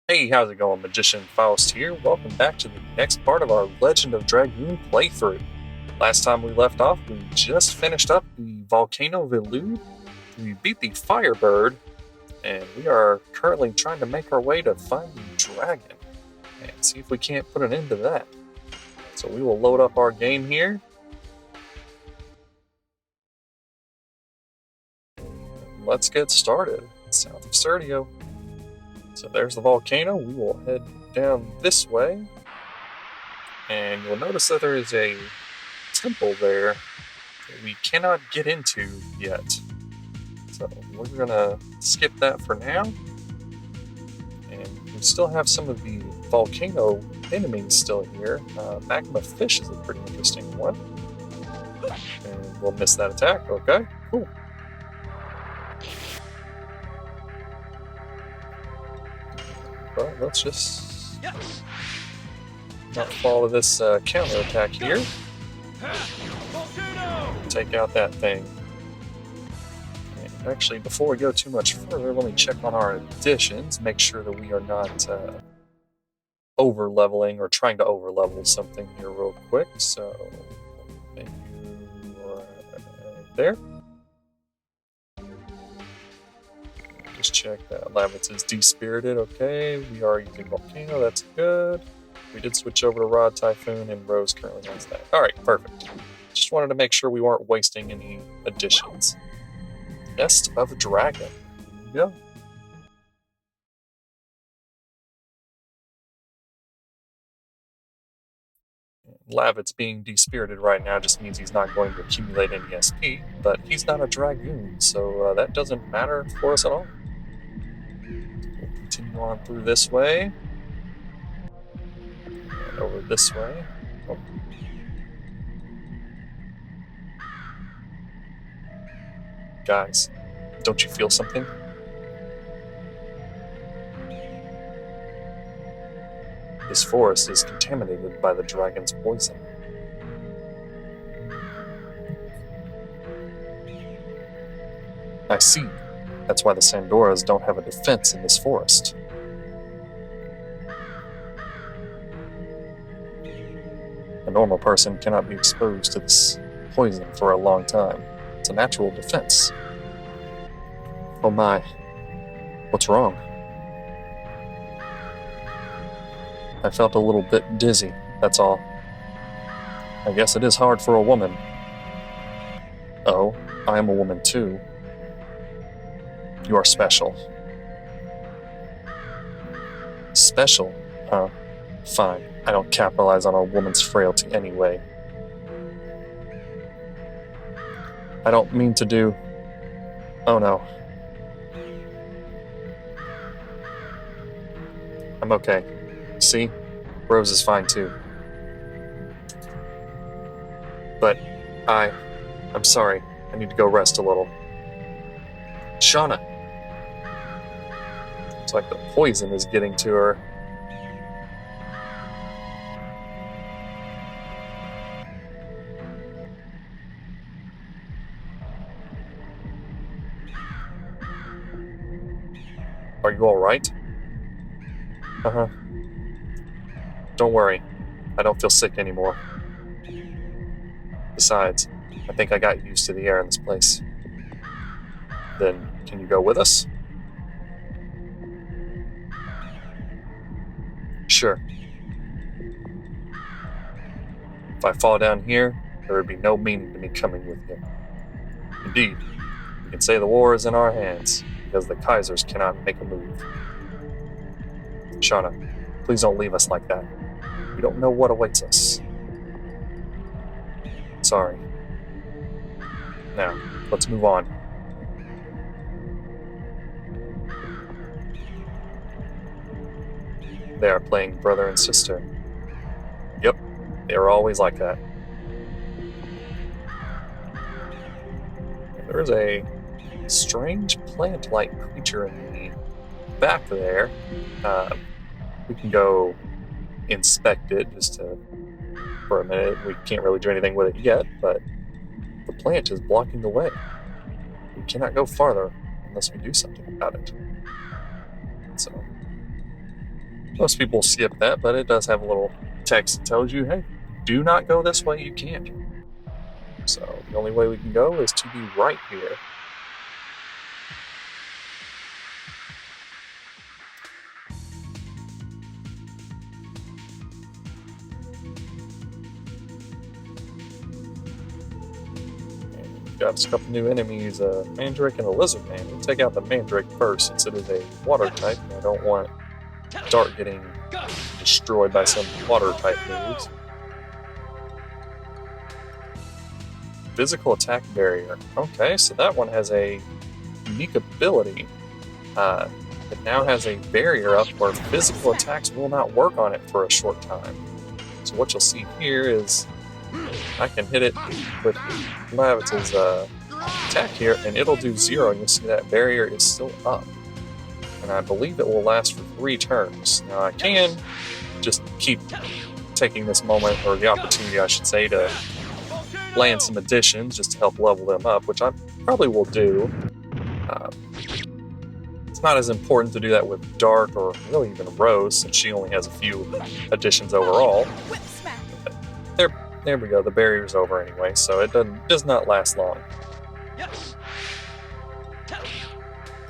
Hey, how's it going? Magician Faust here. Welcome back to the next part of our Legend of Dragoon playthrough. Last time we left off, we just finished up the Volcano Velude. We beat the Firebird, and we are currently trying to make our way to find the dragon and see if we can't put an end to that. So we will load up our game here. Let's get started. South of Serdio. So there's the volcano. We will head down this way. And you'll notice that there is a temple there that we cannot get into yet. So we're going to skip that for now. And we still have some of the volcano enemies still here. Magma fish is a pretty interesting one. And we'll miss that attack. Okay, cool. But let's just not follow this counterattack here. Take out that thing. And actually, before we go too much further, let me check on our additions, make sure that we are not over-leveling or trying to over-level something here real quick. So, make you right there. Just check that Lavitz is despirited. Okay, we are using Volcano, that's good. We did switch over to Rod Typhoon, and Rose currently has that. Alright, perfect. Just wanted to make sure we weren't wasting any additions. Nest of Dragon. There you go. Lavitz being despirited right now just means he's not going to accumulate any SP, but he's not a Dragoon, so that doesn't matter for us at all. We'll continue on through this way. And over this way. Oh. Guys, don't you feel something? This forest is contaminated by the dragon's poison. I see. That's why the Sandoras don't have a defense in this forest. A normal person cannot be exposed to this poison for a long time. It's a natural defense. Oh my. What's wrong? I felt a little bit dizzy, that's all. I guess it is hard for a woman. Oh, I am a woman too. You are special. Special? Huh? Fine. I don't capitalize on a woman's frailty anyway. I don't mean to do... Oh no. I'm okay. See? Rose is fine too. But I'm sorry. I need to go rest a little. Shauna! It's like the poison is getting to her. Are you alright? Uh-huh. Don't worry. I don't feel sick anymore. Besides, I think I got used to the air in this place. Then, can you go with us? Sure. If I fall down here, there would be no meaning to me coming with you. Indeed, you can say the war is in our hands, because the Kaisers cannot make a move. Shauna, please don't leave us like that. We don't know what awaits us. Sorry. Now, let's move on. They are playing brother and sister. Yep, they are always like that. There is a strange plant-like creature in the back there. We can go inspect it for a minute. We can't really do anything with it yet, but the plant is blocking the way. We cannot go farther unless we do something about it. So, Most people skip that, but it does have a little text that tells you, hey, do not go this way, you can't. So the only way we can go is to the right here. Got us a couple new enemies, a Mandrake and a Lizard Man. We'll take out the Mandrake first since it is a water type, and I don't want Dart getting destroyed by some water type moves. Physical attack barrier. Okay, so that one has a unique ability. It now has a barrier up where physical attacks will not work on it for a short time. So what you'll see here is I can hit it with Lavit's attack here, and it'll do 0, and you'll see that barrier is still up. And I believe it will last for 3 turns. Now I can just keep taking this moment, or the opportunity I should say, to land some additions just to help level them up, which I probably will do. It's not as important to do that with Dart or really even Rose, since she only has a few additions overall. There we go, the barrier's over anyway, so it does not last long.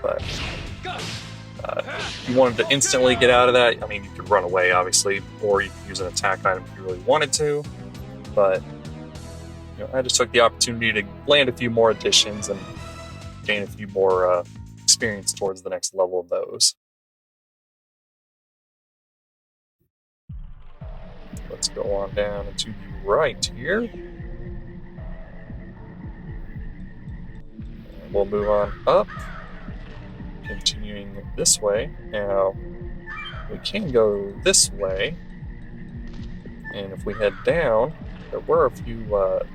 But if you wanted to instantly get out of that, I mean, you could run away, obviously, or you could use an attack item if you really wanted to, but I just took the opportunity to land a few more additions and gain a few more experience towards the next level of those. Let's go on down and to the right here. And we'll move on up, continuing this way. Now, we can go this way, and if we head down, there were a few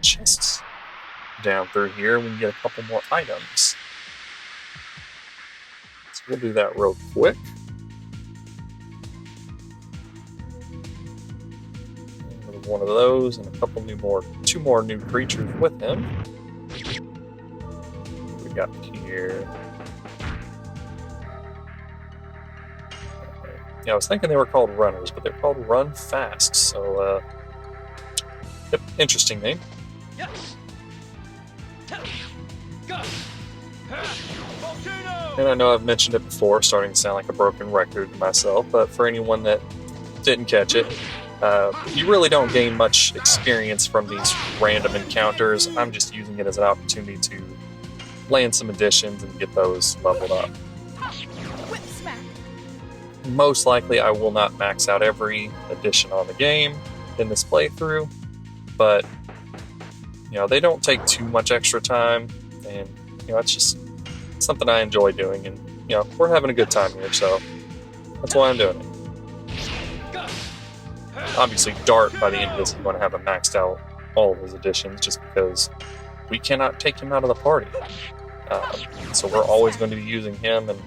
chests down through here. We can get a couple more items. So we'll do that real quick. One of those, and a couple two more new creatures with him. What we got here? Yeah, I was thinking they were called runners, but they're called Run Fast. So, yep, interesting name. And I know I've mentioned it before, starting to sound like a broken record to myself, but for anyone that didn't catch it, you really don't gain much experience from these random encounters. I'm just using it as an opportunity to land some additions and get those leveled up. Most likely I will not max out every addition on the game in this playthrough, but they don't take too much extra time, and it's just something I enjoy doing, and we're having a good time here, so that's why I'm doing it. Obviously, Dart, by the end of this, is going to have maxed out all of his additions, just because we cannot take him out of the party. So we're always going to be using him, and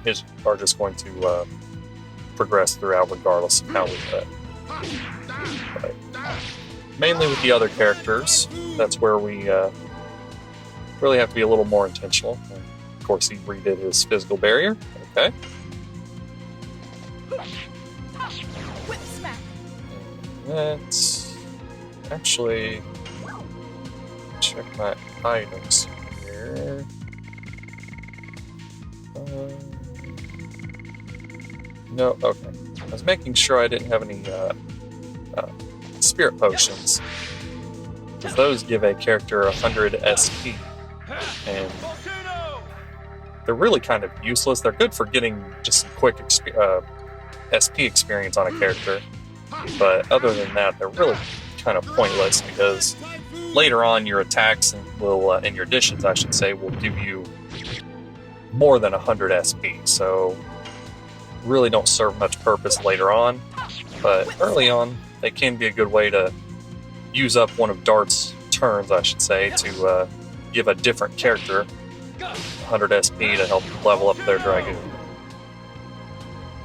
his are just going to progress throughout regardless of how we do it. But mainly with the other characters, that's where we really have to be a little more intentional. And of course, he redid his physical barrier. Okay. Let's actually check my items here. No, okay. I was making sure I didn't have any spirit potions, because those give a character 100 SP, and they're really kind of useless. They're good for getting just some quick SP experience on a character, but other than that, they're really kind of pointless, because later on your attacks and your additions, I should say, will give you more than 100 SP, so really don't serve much purpose later on, but early on they can be a good way to use up one of Dart's turns, I should say, to give a different character 100 SP to help level up their Dragoon.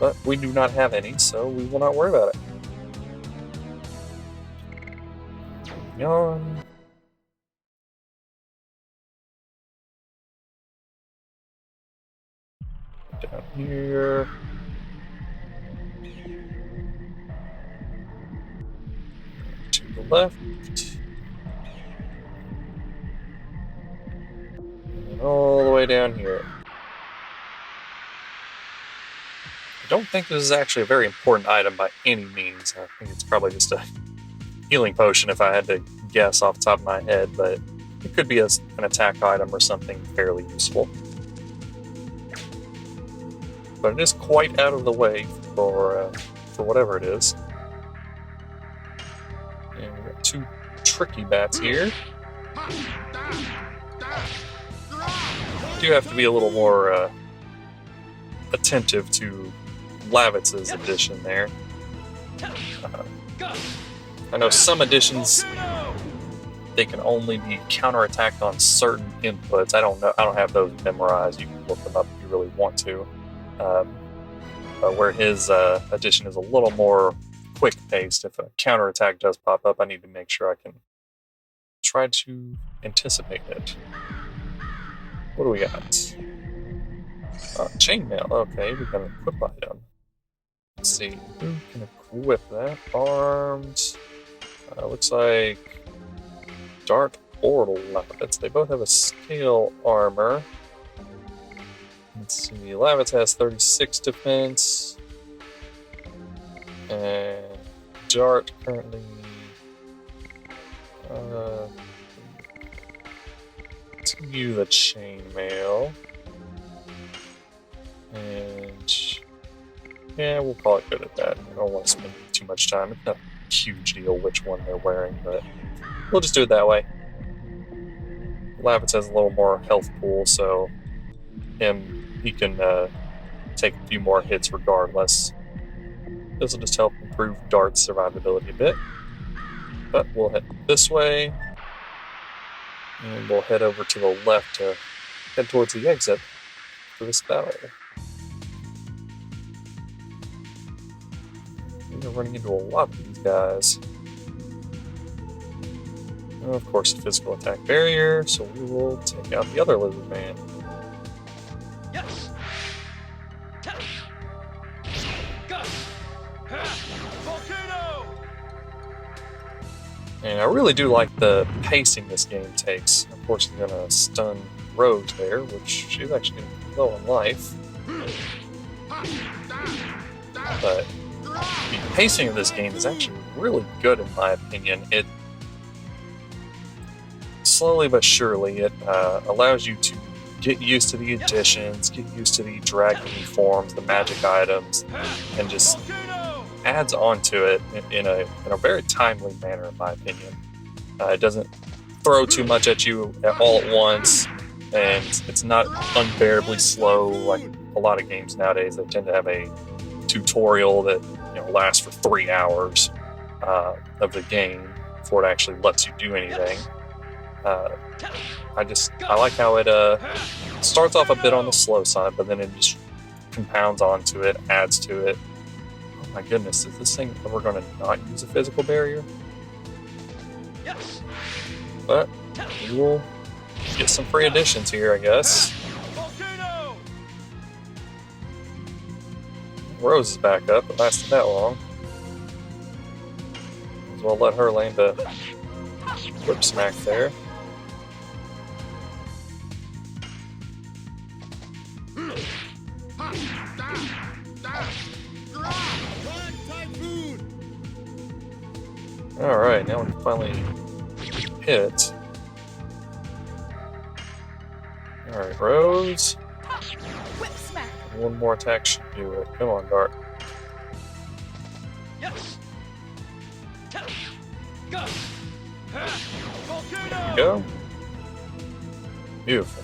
But we do not have any, so we will not worry about it. Yawn. Down here. left. And all the way down here. I don't think this is actually a very important item by any means. I think it's probably just a healing potion if I had to guess off the top of my head, but it could be an attack item or something fairly useful. But it is quite out of the way for whatever it is. And we got two tricky bats here. Do have to be a little more attentive to Lavitz's addition there. I know some additions they can only be counterattacked on certain inputs. I don't know. I don't have those memorized. You can look them up if you really want to. Where his addition is a little more quick-paced. If a counterattack does pop up, I need to make sure I can try to anticipate it. What do we got? Chainmail. Okay, we got an equip item. Let's see. Who can equip that? Armed. Looks like Dark Orbital Lavitz. They both have a scale armor. Let's see. Lavitz has 36 defense. And Dart currently. Let's give you the chainmail. And yeah, we'll call it good at that. I don't want to spend too much time. It's not a huge deal which one they're wearing, but we'll just do it that way. Lavitz has a little more health pool, so he can take a few more hits regardless. This will just help improve Dart's survivability a bit. But we'll head this way, and we'll head over to the left to head towards the exit for this battle. We're running into a lot of these guys. And of course, a physical attack barrier, so we will take out the other lizard man. Yes. Volcano. And I really do like the pacing this game takes. Of course, he's gonna stun Rose there, which she's actually gonna be low in life. But the pacing of this game is actually really good in my opinion. It slowly but surely it allows you to get used to the additions, get used to the dragon forms, the magic items, and just adds on to it in a very timely manner, in my opinion. It doesn't throw too much at you all at once, and it's not unbearably slow like a lot of games nowadays that tend to have a tutorial that lasts for 3 hours of the game before it actually lets you do anything. I like how it starts off a bit on the slow side, but then it just compounds onto it, adds to it. Oh my goodness, is this thing ever going to not use a physical barrier? Yes. But we will get some free additions here, I guess. Volcano. Rose is back up. It lasted that long. As well let her land a whip smack there. Alright, now we finally hit. Alright, Rose. Whip smack. One more attack should do it. Come on, Dart. Yes. Go. There Volcano. you go. Beautiful.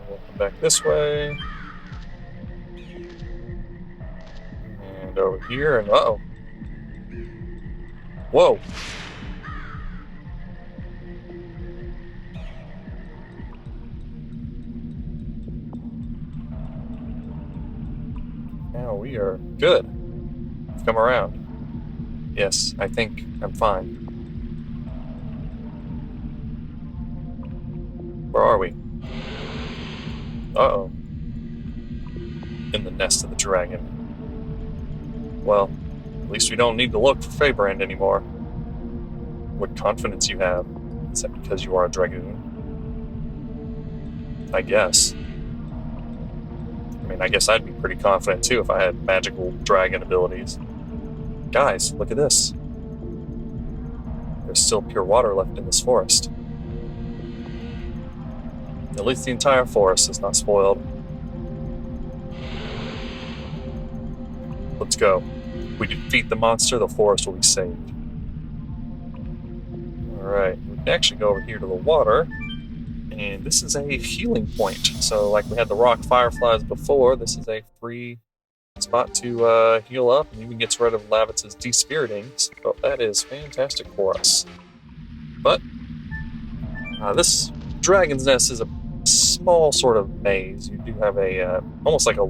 We'll come back this way. And over here, and uh-oh. Whoa! Now we are good. We've come around. Yes, I think I'm fine. Where are we? Uh-oh. In the nest of the dragon. Well, at least we don't need to look for Feyrbrand anymore. What confidence you have. Is that because you are a dragoon? I guess. I mean, I guess I'd be pretty confident too if I had magical dragon abilities. Guys, look at this. There's still pure water left in this forest. At least the entire forest is not spoiled. Let's go. If we defeat the monster, the forest will be saved. Alright, we can actually go over here to the water. And this is a healing point. So like we had the rock fireflies before, this is a free spot to heal up, and even gets rid of Lavitz's despiriting. So that is fantastic for us. But this dragon's nest is a small sort of maze. You do have a almost like a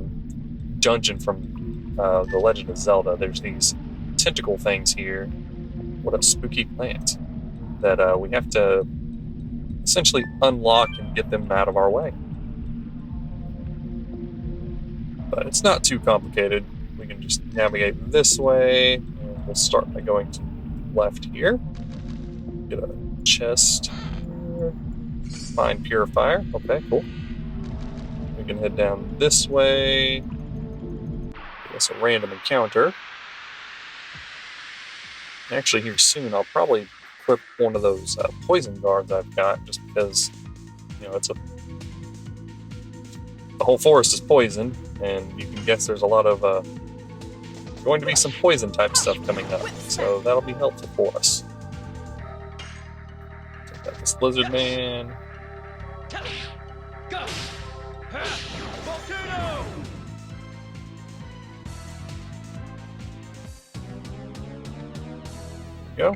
dungeon from the Legend of Zelda. There's these tentacle things here. What a spooky plant that we have to essentially unlock and get them out of our way. But it's not too complicated. We can just navigate this way, and we'll start by going to the left here. Get a chest here. Find purifier. Okay, cool. We can head down this way. Get us a random encounter. Actually, here soon, I'll probably equip one of those poison guards I've got, just because, you know, the whole forest is poisoned, and you can guess there's a lot of going to be some poison type stuff coming up, so that'll be helpful for us. Take out this lizard man. Go! Volcano! There we go.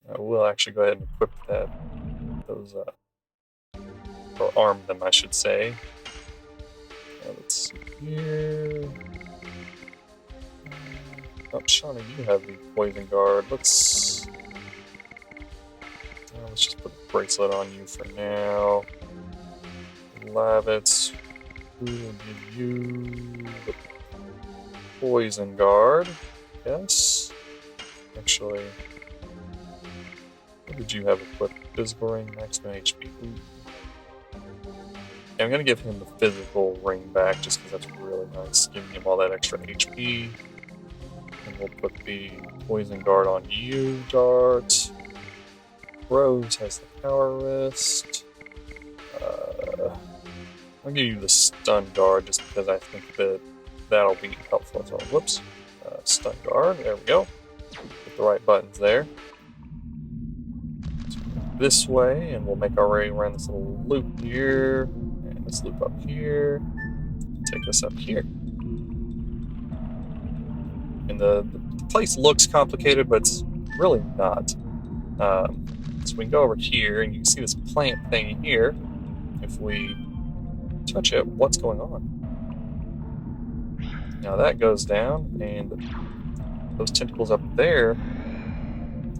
I will actually go ahead and equip those, or arm them, I should say. Let's see here. Oh, Shauna, you have the poison guard. Let's just put a bracelet on you for now. Lavitz, who will give you the poison guard? Yes. Actually, what did you have equipped? Physical ring, maximum HP. Ooh. Yeah, I'm gonna give him the physical ring back just because that's really nice, giving him all that extra HP. And we'll put the poison guard on you, Dart. Rose has the power wrist. I'll give you the stun guard just because I think that that'll be helpful as well. Whoops. Stun guard, there we go. Hit the right buttons there. This way, and we'll make our way around this little loop here, and this loop up here, take us up here. And the place looks complicated, but it's really not. So we can go over here, and you can see this plant thing here. If we touch it, what's going on? Now that goes down, and those tentacles up there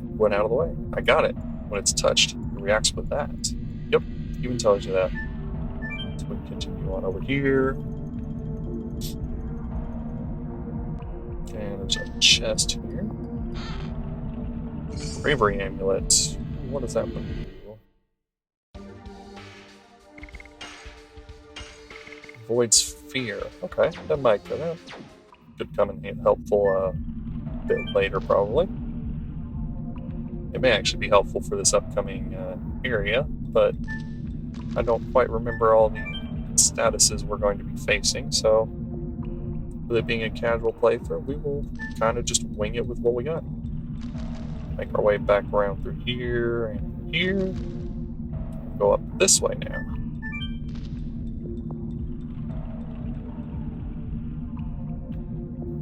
went out of the way. I got it. When it's touched, it reacts with that. Yep, even tells you that. So we can continue on over here. And there's a chest here. Bravery amulet. What does that one do? Avoids fear. Okay, that might go down. Could come in helpful a bit later, probably. It may actually be helpful for this upcoming area, but I don't quite remember all the statuses we're going to be facing, so with it being a casual playthrough, we will kind of just wing it with what we got. Make our way back around through here and here. Go up this way now.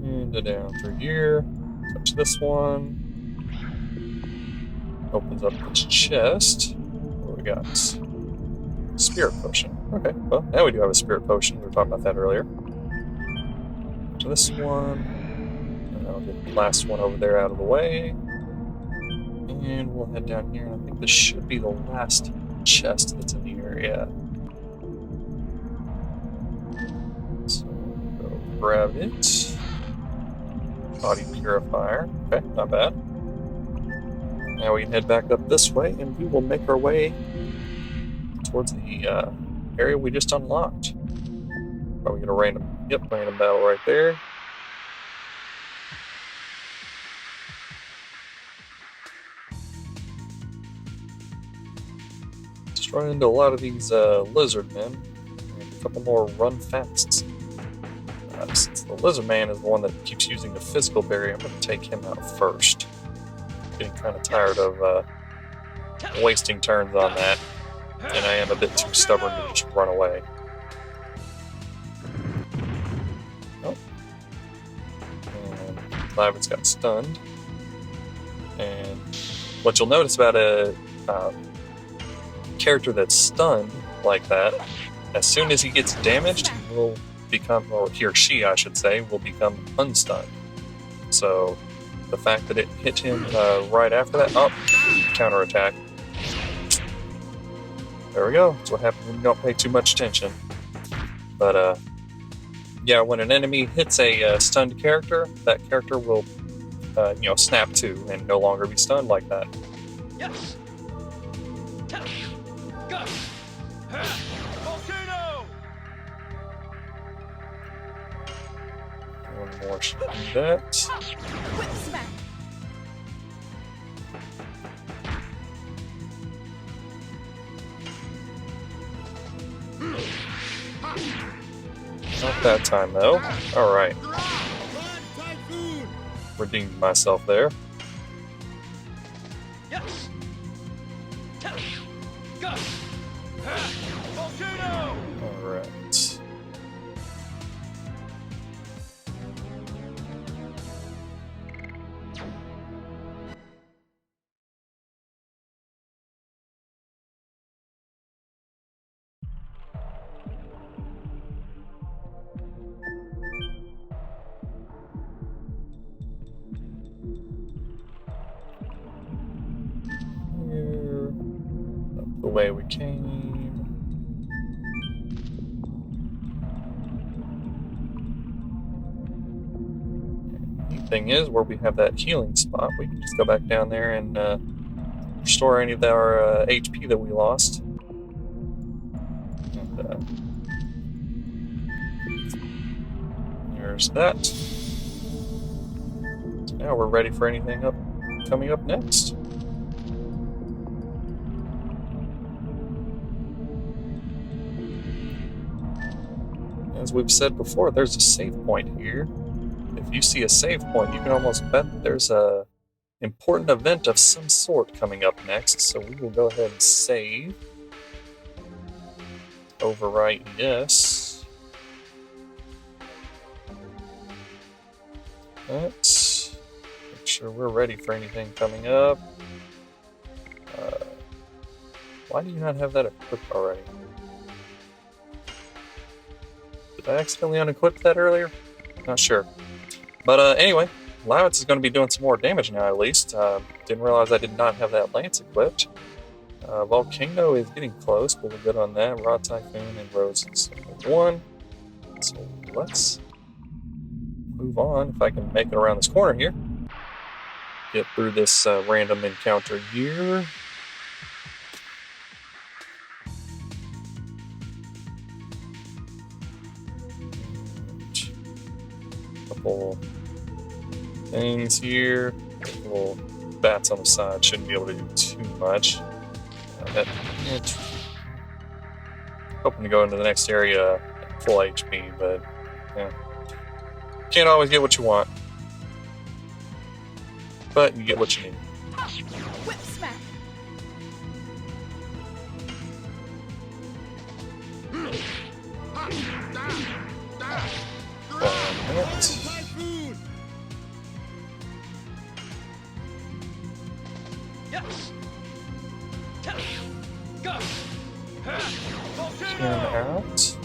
And down through here. Touch this one. Opens up this chest. What do we got? Spirit potion. Okay, well, now we do have a spirit potion. We were talking about that earlier. To this one. I'll get the last one over there out of the way. And we'll head down here. I think this should be the last chest that's in the area. So go grab it. Body purifier. Okay, not bad. Now we can head back up this way, and we will make our way towards the area we just unlocked. Are we gonna random battle right there. Just run into a lot of these lizard men, and a couple more run fasts. Since the lizard man is the one that keeps using the physical barrier, I'm gonna take him out first. Getting kind of tired of wasting turns on that, and I am a bit too stubborn to just run away. Oh. And Lavitt's got stunned. And what you'll notice about a character that's stunned like that, as soon as he gets damaged, he will become, or he or she, I should say, will become unstunned. So the fact that it hit him right after that, counterattack. There we go. That's what happens when you don't pay too much attention. But yeah, when an enemy hits a stunned character, that character will, snap to and no longer be stunned like that. Yes. Go. Volcano. One more should do that. Whip smack. Not that time though. Alright. Redeemed myself there. Yes. Go. Volcano. Alright. Here. Up the way we came. Neat thing is, where we have that healing spot, we can just go back down there and restore any of our HP that we lost. And there's that. So now we're ready for anything coming up next. As we've said before, there's a save point here. If you see a save point, you can almost bet that there's a important event of some sort coming up next. So we will go ahead and save. Overwrite, yes. Let's make sure we're ready for anything coming up. Why do you not have that equipped already? Did I accidentally unequip that earlier? Not sure. But anyway, Lavitz is going to be doing some more damage now, at least. Didn't realize I did not have that lance equipped. Volcano is getting close, but we're good on that. Rod Typhoon and Rose is one. So let's move on, if I can make it around this corner here. Get through this random encounter here. Couple things here. Little bats on the side shouldn't be able to do too much. Hoping to go into the next area at full HP, but yeah. Can't always get what you want. But you get what you need. Whip smack. That. Yes. Go. Him Volcano. out.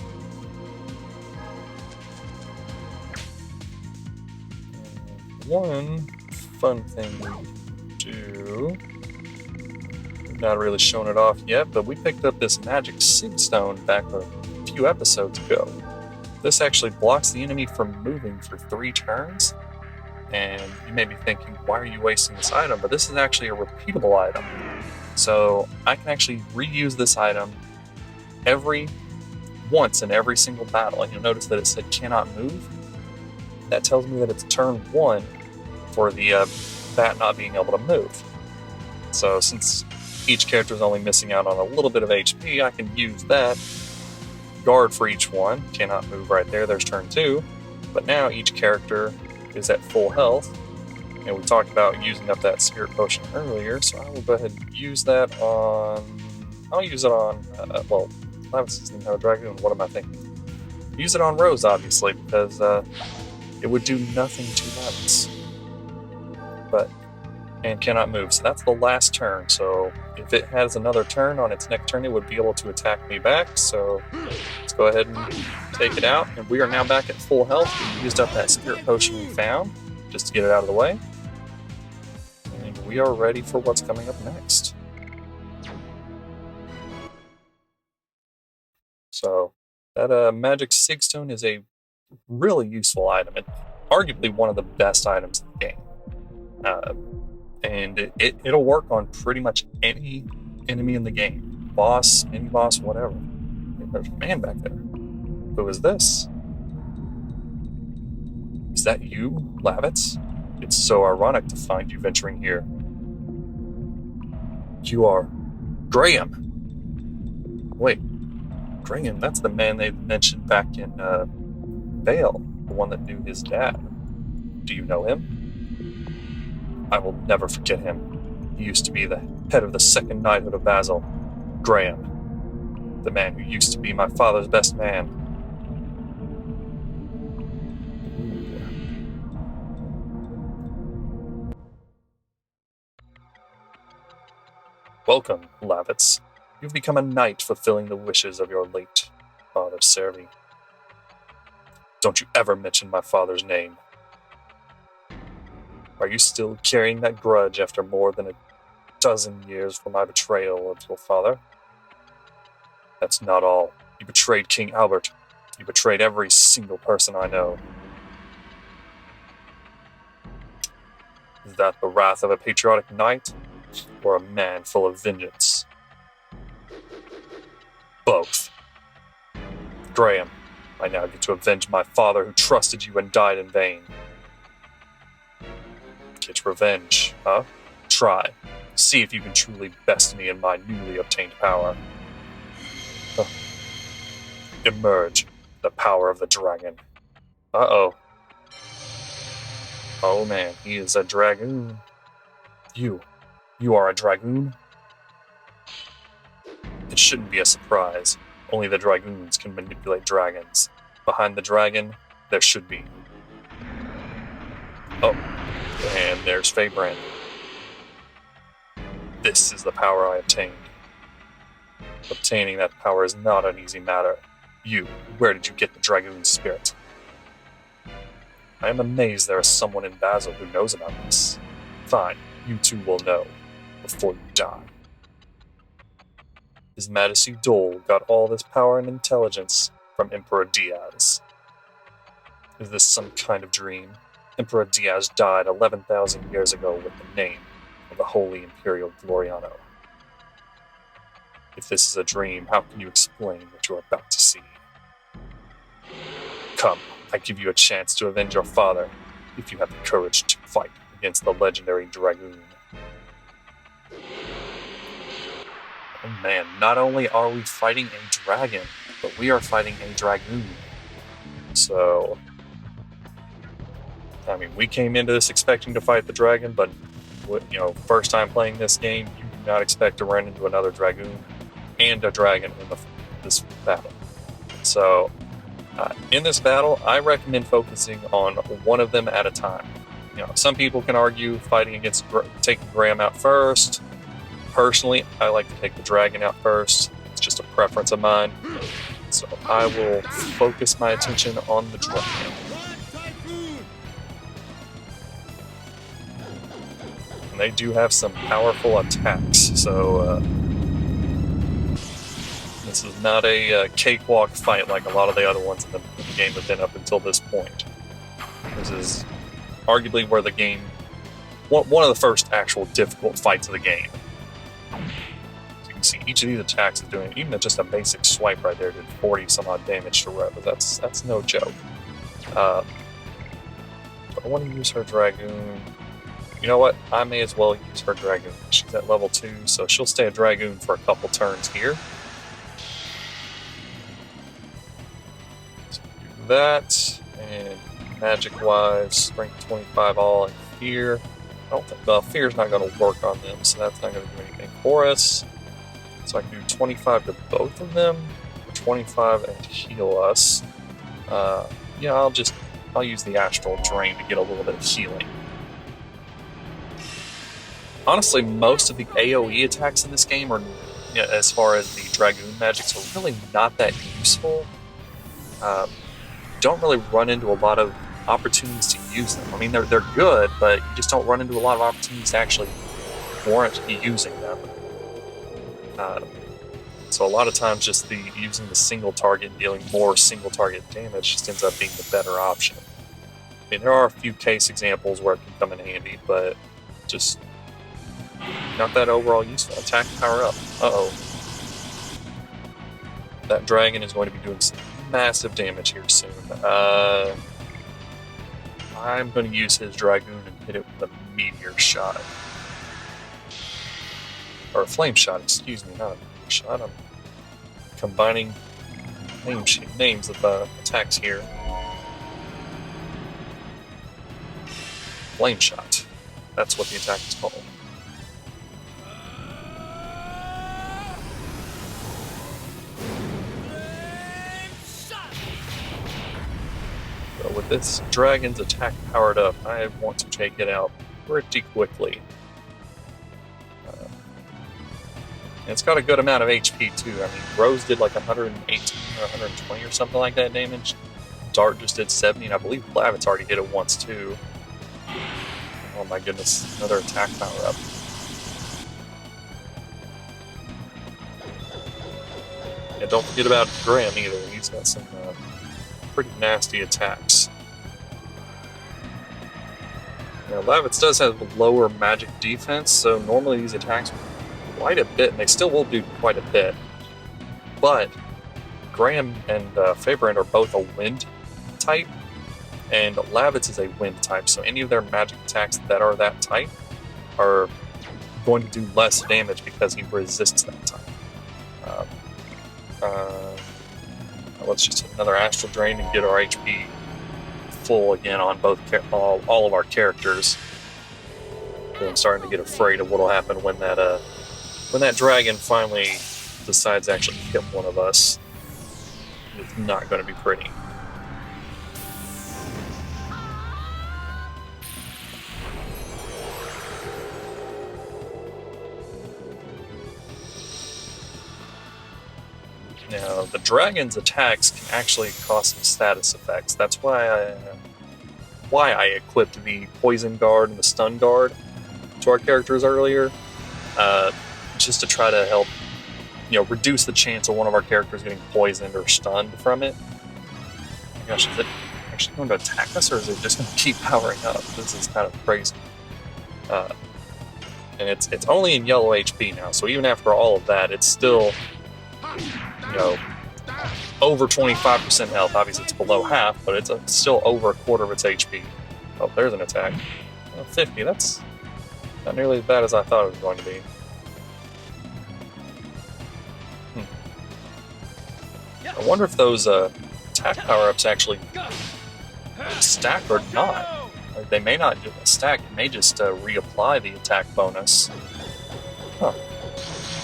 one fun thing we do, not really showing it off yet, but we picked up this magic sig stone back a few episodes ago. This actually blocks the enemy from moving for 3 turns. And you may be thinking, why are you wasting this item? But this is actually a repeatable item. So I can actually reuse this item once in every single battle. And you'll notice that it said cannot move. That tells me that it's turn 1 for the bat not being able to move. So since each character is only missing out on a little bit of HP, I can use that. Guard for each one. Cannot move right there. There's turn 2. But now each character is at full health. And we talked about using up that spirit potion earlier, so I will go ahead and use that on... I'll use it on... Lavis doesn't have a Dragoon. What am I thinking? Use it on Rose, obviously, because it would do nothing to Lavis. And cannot move. So that's the last turn. So if it has another turn on its next turn, it would be able to attack me back. So let's go ahead and take it out. And we are now back at full health. We used up that spirit potion we found just to get it out of the way. And we are ready for what's coming up next. So that magic sig stone is a really useful item. It's arguably one of the best items in the game. And it'll work on pretty much any enemy in the game. Boss, mini-boss, whatever. There's a man back there. Who is this? Is that you, Lavitz? It's so ironic to find you venturing here. You are Graham. Wait, Graham, that's the man they mentioned back in Vale, the one that knew his dad. Do you know him? I will never forget him. He used to be the head of the second knighthood of Basil. Graham. The man who used to be my father's best man. Welcome, Lavitz. You've become a knight fulfilling the wishes of your late father, Serdio. Don't you ever mention my father's name. Are you still carrying that grudge after more than a dozen years for my betrayal of your father? That's not all. You betrayed King Albert. You betrayed every single person I know. Is that the wrath of a patriotic knight, or a man full of vengeance? Both. Graham, I now get to avenge my father who trusted you and died in vain. Get revenge, huh? Try. See if you can truly best me in my newly obtained power. Emerge, the power of the dragon. Uh-oh. Oh man, he is a dragoon. You are a dragoon? It shouldn't be a surprise. Only the dragoons can manipulate dragons. Behind the dragon, there should be. Oh. And there's Feyrbrand. This is the power I obtained. Obtaining that power is not an easy matter. Where did you get the dragoon spirit? I am amazed there is someone in Basil who knows about this. Fine, you two will know, before you die. His Majesty Dole got all this power and intelligence from Emperor Diaz. Is this some kind of dream? Emperor Diaz died 11,000 years ago with the name of the Holy Imperial Gloriano. If this is a dream, how can you explain what you are about to see? Come, I give you a chance to avenge your father, if you have the courage to fight against the legendary Dragoon. Oh man, not only are we fighting a dragon, but we are fighting a Dragoon. So, I mean, we came into this expecting to fight the dragon, but, first time playing this game, you do not expect to run into another Dragoon and a dragon in this battle. So, in this battle, I recommend focusing on one of them at a time. Some people can argue taking Graham out first. Personally, I like to take the dragon out first. It's just a preference of mine. So I will focus my attention on the dragon. And they do have some powerful attacks, so this is not a cakewalk fight like a lot of the other ones in the game have been up until this point. This is arguably where the game, one of the first actual difficult fights of the game. As you can see, each of these attacks is doing, even just a basic swipe right there did 40 some odd damage to Rev. That's no joke. But I want to use her Dragoon. You know what? I may as well use her Dragoon. She's at level 2, so she'll stay a Dragoon for a couple turns here. So do that, and magic-wise, strength 25 all, and fear. I don't think, well, fear's not going to work on them, so that's not going to do anything for us. So I can do 25 to both of them, or 25 and heal us. Yeah, I'll use the Astral Drain to get a little bit of healing. Honestly, most of the AoE attacks in this game are, as far as the Dragoon magics, are really not that useful. Don't really run into a lot of opportunities to use them. I mean, they're good, but you just don't run into a lot of opportunities to actually warrant using them. So a lot of times, just using the single target and dealing more single target damage just ends up being the better option. I mean, there are a few case examples where it can come in handy, but just not that overall useful. Attack power up. Uh-oh. That dragon is going to be doing some massive damage here soon. I'm going to use his Dragoon and hit it with a meteor shot. Or a flame shot, excuse me, not a meteor shot. I'm combining names of attacks here. Flame shot. That's what the attack is called. So with this dragon's attack powered up, I want to take it out pretty quickly. And it's got a good amount of HP too. I mean, Rose did like 118 or 120 or something like that damage. Dart just did 70, and I believe Lavit's already hit it once too. Oh my goodness, another attack power up. Yeah, don't forget about Graham either. He's got some pretty nasty attacks. Now, Lavitz does have lower magic defense, so normally these attacks quite a bit, and they still will do quite a bit. But Graham and Feyrbrand are both a wind type, and Lavitz is a wind type, so any of their magic attacks that are that type are going to do less damage because he resists that type. Let's just hit another Astral Drain and get our HP full again on all of our characters. I'm starting to get afraid of what will happen when that dragon finally decides to actually hit one of us. It's not going to be pretty. Now, the dragon's attacks can actually cause some status effects. That's why I equipped the Poison Guard and the Stun Guard to our characters earlier, just to try to help, reduce the chance of one of our characters getting poisoned or stunned from it. Oh my gosh, is it actually going to attack us, or is it just going to keep powering up? This is kind of crazy. And it's only in yellow HP now, so even after all of that, it's still, over 25% health. Obviously, it's below half, but it's still over a quarter of its HP. Oh, there's an attack. 50, that's not nearly as bad as I thought it was going to be. I wonder if those attack power-ups actually stack or not. Like, they may not stack, it may just reapply the attack bonus. Huh.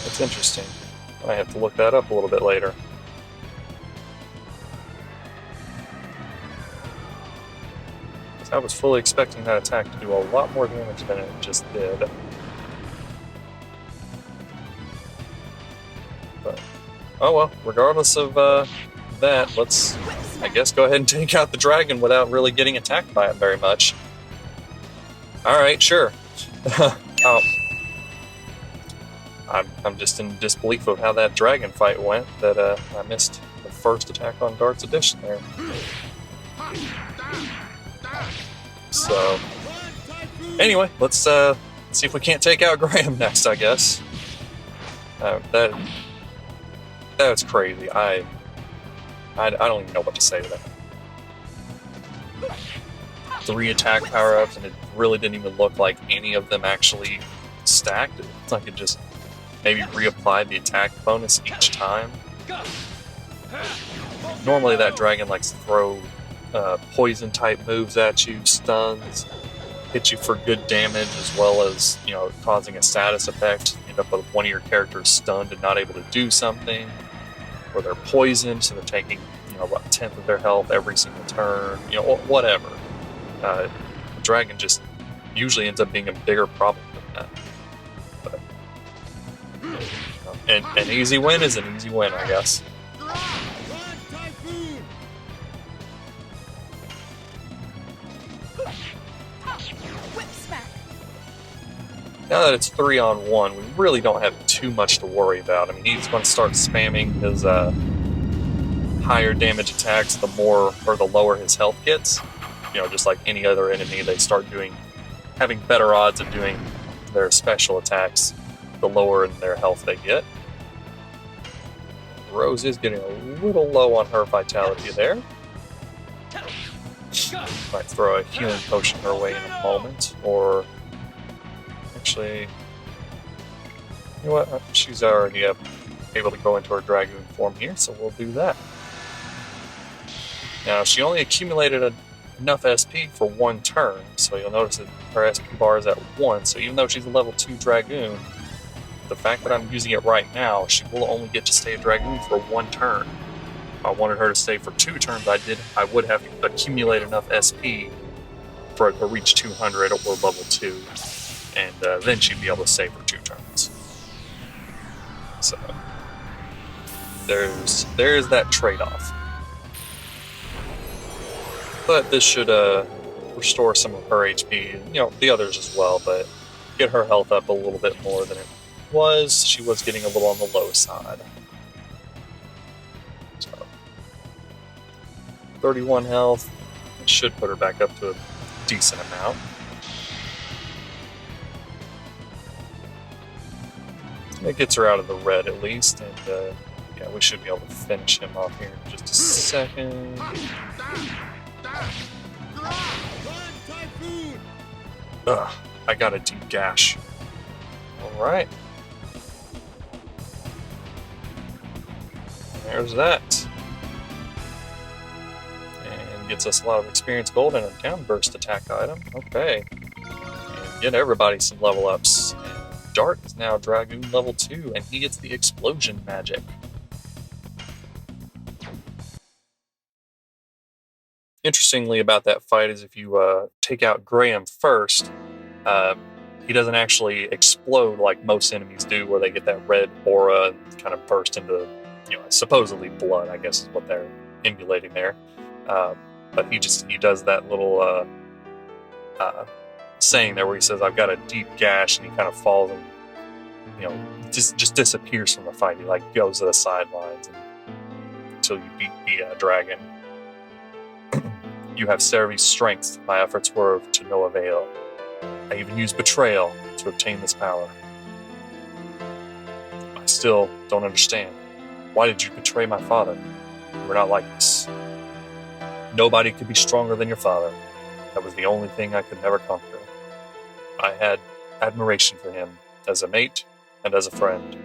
That's interesting. I have to look that up a little bit later. I was fully expecting that attack to do a lot more damage than it just did. But, oh well, regardless of that, let's, I guess, go ahead and take out the dragon without really getting attacked by it very much. Alright, sure. Oh, I'm just in disbelief of how that dragon fight went. That I missed the first attack on Dart's addition there. So anyway, let's see if we can't take out Graham next. I guess that's crazy. I don't even know what to say to that. 3 attack power-ups, and it really didn't even look like any of them actually stacked. It's like it just maybe reapplied the attack bonus each time. Normally that dragon likes to throw poison-type moves at you, stuns, hit you for good damage, as well as, you know, causing a status effect. End up with one of your characters stunned and not able to do something, or they're poisoned, so they're taking, you know, about 1/10 of their health every single turn, you know, whatever. The dragon just usually ends up being a bigger problem than that. But, you know, and an easy win is an easy win, I guess. Whip smack. Now that it's 3-on-1, we really don't have too much to worry about. I mean, he's going to start spamming his higher damage attacks the more or the lower his health gets. You know, just like any other enemy, they start having better odds of doing their special attacks the lower in their health they get. Rose is getting a little low on her vitality there. Might throw a healing potion her way in a moment, or actually, you know what? She's already able to go into her Dragoon form here, so we'll do that. Now, she only accumulated enough SP for 1 turn, so you'll notice that her SP bar is at 1, so even though she's a level 2 Dragoon, the fact that I'm using it right now, she will only get to stay a Dragoon for 1 turn. If I wanted her to stay for 2 turns, I would have to accumulate enough SP for it to reach 200 or level 2, and then she'd be able to stay for 2 turns. So there's that trade-off. But this should restore some of her HP, and, you know, the others as well, but get her health up a little bit more than it was. She was getting a little on the low side. So 31 health. It should put her back up to a decent amount. It gets her out of the red at least, and yeah, we should be able to finish him off here in just a second. Ugh, I got a deep gash. Alright. There's that. And gets us a lot of experience gold and a downburst attack item. Okay. And get everybody some level ups. And Dart is now Dragoon level 2, and he gets the explosion magic. Interestingly about that fight is if you take out Graham first, he doesn't actually explode like most enemies do, where they get that red aura and kind of burst into, you know, supposedly blood, I guess is what they're emulating there. But he does that little saying there where he says, "I've got a deep gash," and he kind of falls and, you know, just disappears from the fight. He like goes to the sidelines until you beat the dragon. You have Serdi's strength. My efforts were to no avail. I even used betrayal to obtain this power. I still don't understand. Why did you betray my father? You were not like this. Nobody could be stronger than your father. That was the only thing I could never conquer. I had admiration for him as a mate and as a friend.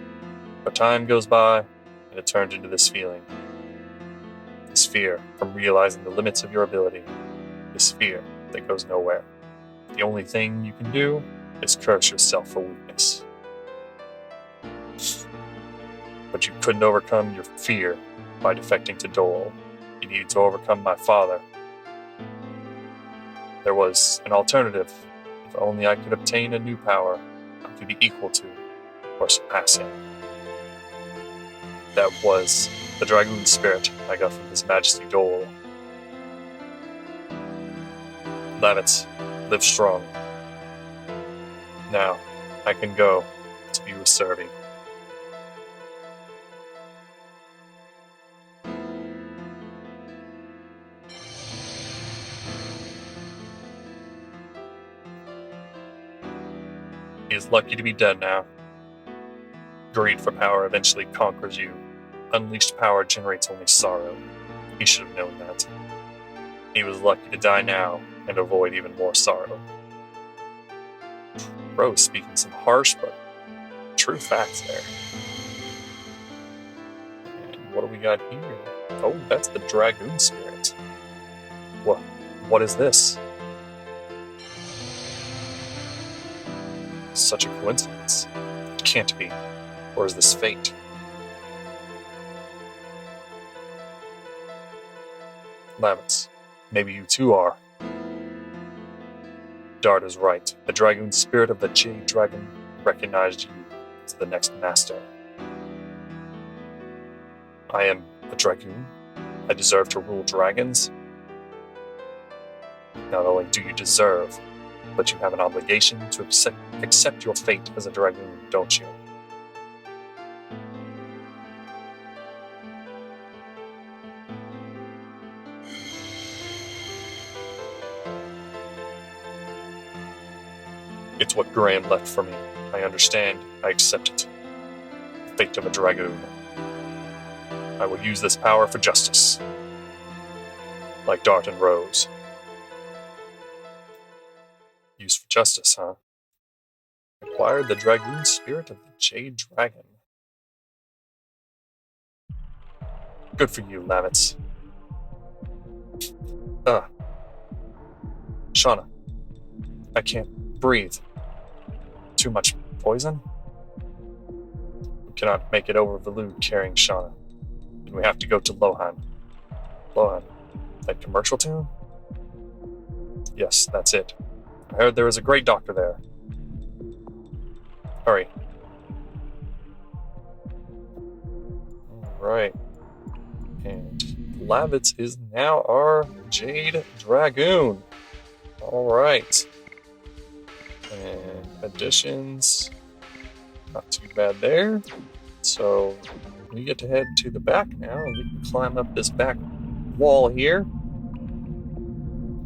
But time goes by, and it turned into this feeling. This fear from realizing the limits of your ability. This fear that goes nowhere. The only thing you can do is curse yourself for weakness. But you couldn't overcome your fear by defecting to Dole. You needed to overcome my father. There was an alternative. If only I could obtain a new power I could be equal to or surpass him. That was the Dragoon spirit I got from His Majesty Dole. Lavitz, live strong. Now, I can go to be with Serdio. He is lucky to be dead now. Greed for power eventually conquers you. Unleashed power generates only sorrow. He should have known that. He was lucky to die now and avoid even more sorrow. Rose speaking some harsh but true facts there. And what do we got here? Oh, that's the Dragoon spirit. What is this? Such a coincidence. It can't be. Or is this fate? Lavitz, maybe you too are. Dart is right. The Dragoon spirit of the Jade Dragon recognized you as the next master. I am a Dragoon. I deserve to rule dragons. Not only do you deserve, but you have an obligation to accept your fate as a Dragoon, don't you? It's what Graham left for me. I understand. I accept it. The fate of a Dragoon. I will use this power for justice. Like Dart and Rose. Use for justice, huh? Acquired the Dragoon spirit of the Jade Dragon. Good for you, Lavitz. Shauna. I can't breathe. Too much poison? We cannot make it over Valud carrying Shauna. And we have to go to Lohan. Lohan. That commercial town? Yes, that's it. I heard there was a great doctor there. Hurry. Alright. And Lavitz is now our Jade Dragoon. Alright. And additions, not too bad there. So we get to head to the back now, and we can climb up this back wall here.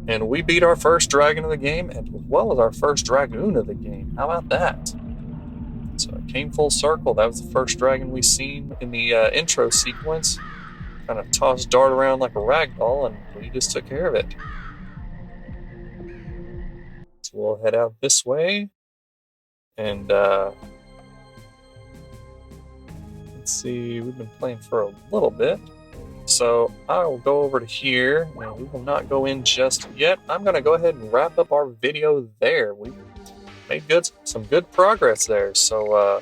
And we beat our first dragon of the game, and as well as our first Dragoon of the game. How about that? So it came full circle. That was the first dragon we seen in the intro sequence. Kind of tossed Dart around like a ragdoll, and we just took care of it. So we'll head out this way. And let's see, we've been playing for a little bit. So I will go over to here, and we will not go in just yet. I'm going to go ahead and wrap up our video there. We made some good progress there. So,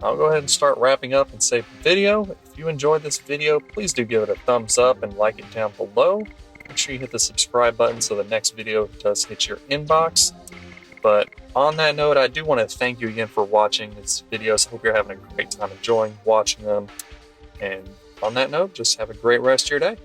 I'll go ahead and start wrapping up and save the video. If you enjoyed this video, please do give it a thumbs up and like it down below. Make sure you hit the subscribe button so the next video does hit your inbox. But on that note, I do want to thank you again for watching these videos. I hope you're having a great time enjoying watching them. And on that note, just have a great rest of your day.